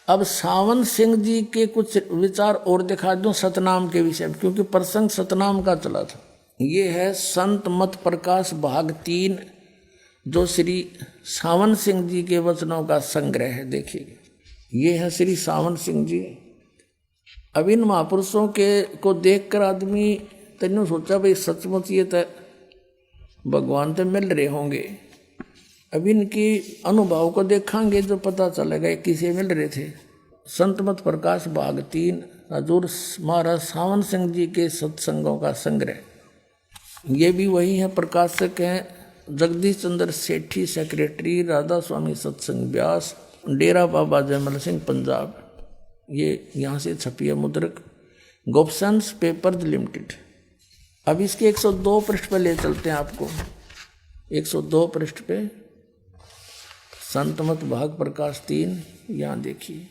अब सावन सिंह जी के कुछ विचार और दिखा दूं सतनाम के विषय में, क्योंकि प्रसंग सतनाम का चला था। ये है संत मत प्रकाश भाग 3, जो श्री सावन सिंह जी के वचनों का संग्रह है। देखिए, ये है श्री सावन सिंह जी। अब इन महापुरुषों के को देखकर आदमी तेने सोचा भाई सचमुच ये तो भगवान तो मिल रहे होंगे। अब इनकी अनुभव को देखेंगे जो पता चलेगा किसे मिल रहे थे। संत मत प्रकाश भाग 3, हजूर महाराज सावन सिंह जी के सत्संगों का संग्रह। ये भी वही है, प्रकाशक हैं जगदीश चंद्र सेठी, सेक्रेटरी राधा स्वामी सत्संग व्यास, डेरा बाबा जयमल सिंह पंजाब। ये यहाँ से छपी है मुद्रक, गोपसंस पेपर्स लिमिटेड। अब इसके 102 पृष्ठ पे ले चलते हैं आपको। 102 पृष्ठ पे संत मत भाग प्रकाश 3, यहाँ देखिए।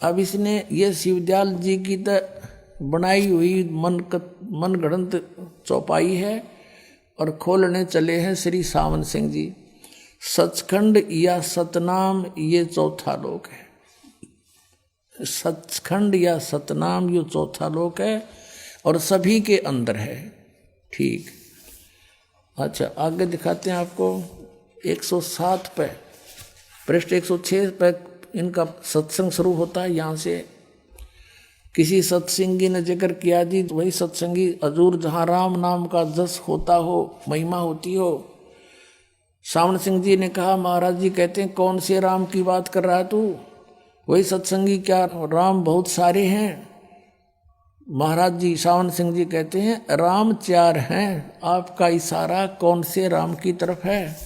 अब इसने ये शिवदयाल जी की तो बनाई हुई मन गढ़ंत चौपाई है और खोलने चले हैं श्री सावन सिंह जी। सचखंड या सतनाम ये चौथा लोक है। सचखंड या सतनाम ये चौथा लोक है और सभी के अंदर है। ठीक, अच्छा आगे दिखाते हैं आपको। 107 पे पृष्ठ 106 पे इनका सत्संग शुरू होता है। यहाँ से किसी सत्संगी ने जिक्र किया जी, वही सत्संगी हजूर जहाँ राम नाम का जस होता हो, महिमा होती हो। सावन सिंह जी ने कहा महाराज जी कहते हैं कौन से राम की बात कर रहा है तू? वही सत्संगी, क्या राम बहुत सारे हैं? महाराज जी सावन सिंह जी कहते हैं राम 4 हैं, आपका इशारा कौन से राम की तरफ है?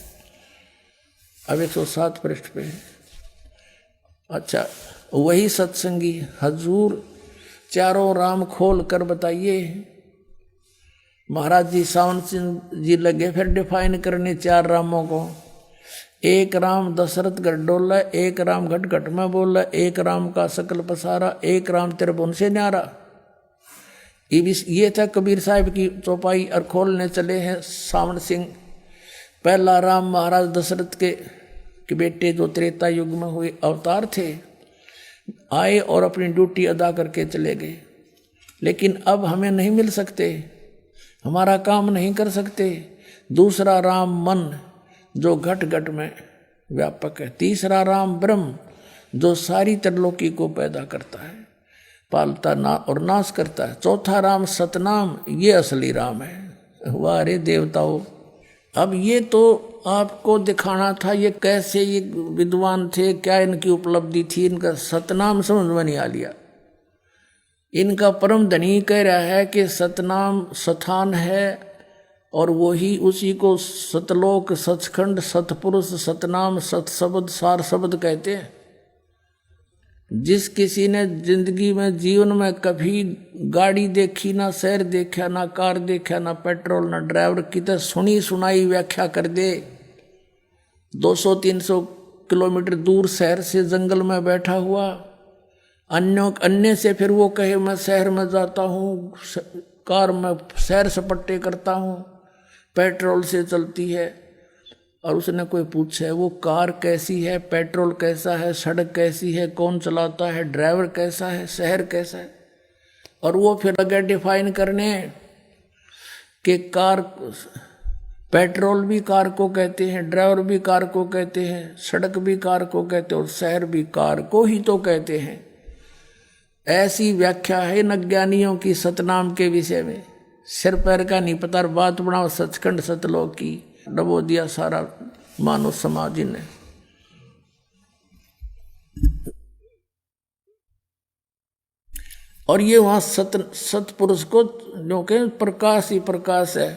अब 107 पृष्ठ पे। अच्छा, वही सत्संगी हजूर चारों राम खोल कर बताइए। महाराज जी सावन सिंह जी लगे फिर डिफाइन करने 4 रामों को। एक राम दशरथ गढ़ डोला, एक राम घट घट में बोला, एक राम का सकल पसारा, एक राम त्रिभुवन से न्यारा। ये था कबीर साहब की चौपाई और खोलने चले हैं सावन सिंह। पहला राम महाराज दशरथ के बेटे जो त्रेता युग में हुए अवतार थे, आए और अपनी ड्यूटी अदा करके चले गए। लेकिन अब हमें नहीं मिल सकते, हमारा काम नहीं कर सकते। दूसरा राम मन जो घट घट में व्यापक है। तीसरा राम ब्रह्म जो सारी त्रिलोकी को पैदा करता है, पालता ना और नाश करता है। चौथा राम सतनाम, ये असली राम है। वाह रे देवताओं, अब ये तो आपको दिखाना था ये कैसे ये विद्वान थे, क्या इनकी उपलब्धि थी। इनका सतनाम समझ में नहीं आ लिया। इनका परम धनी कह रहा है कि सतनाम स्थान है और वही उसी को सतलोक, सचखंड, सतपुरुष, सतनाम, सतशब्द, सार शब्द कहते हैं। जिस किसी ने जिंदगी में जीवन में कभी गाड़ी देखी, ना शहर देखा, ना कार देखा, ना पेट्रोल, ना ड्राइवर की, तो सुनी सुनाई व्याख्या कर दे। 200-300 किलोमीटर दूर शहर से जंगल में बैठा हुआ, अन्य से फिर वो कहे मैं शहर में जाता हूँ, कार में सैर सपट्टे करता हूँ, पेट्रोल से चलती है। और उसने कोई पूछे वो कार कैसी है, पेट्रोल कैसा है, सड़क कैसी है, कौन चलाता है, ड्राइवर कैसा है, शहर कैसा है। और वो फिर लगे डिफाइन करने कि कार, पेट्रोल भी कार को कहते हैं, ड्राइवर भी कार को कहते हैं, सड़क भी कार को कहते हैं और शहर भी कार को ही तो कहते हैं। ऐसी व्याख्या है न ज्ञानियों की सतनाम के विषय में। सिर पैर का नहीं पता, बात बनाओ सचखंड सतलोक की, डबो दिया सारा मानव समाज ने। और ये वहां सतपुरुष को जो के प्रकाश ही प्रकाश है।